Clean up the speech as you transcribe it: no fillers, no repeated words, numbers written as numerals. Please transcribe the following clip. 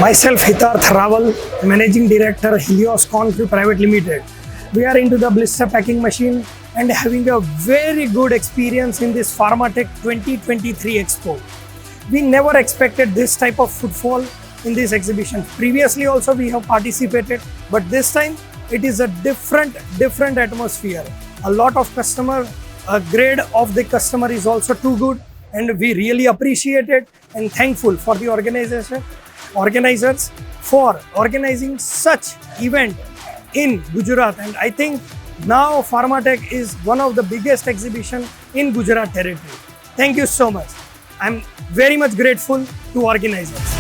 Myself, Hitarth Patel, Managing Director, Helios Concrew Pvt Ltd. We are into the blister packing machine and having a very good experience in this PharmaTech 2023 Expo. We never expected this type of footfall in this exhibition. Previously also we have participated, but this time it is a different atmosphere. A lot of customer, a grade of the customer is also too good, and we really appreciate it and thankful for the organizers for organizing such event in Gujarat. And I think now PharmaTech is one of the biggest exhibition in Gujarat territory. Thank you so much. I'm very much grateful to organizers.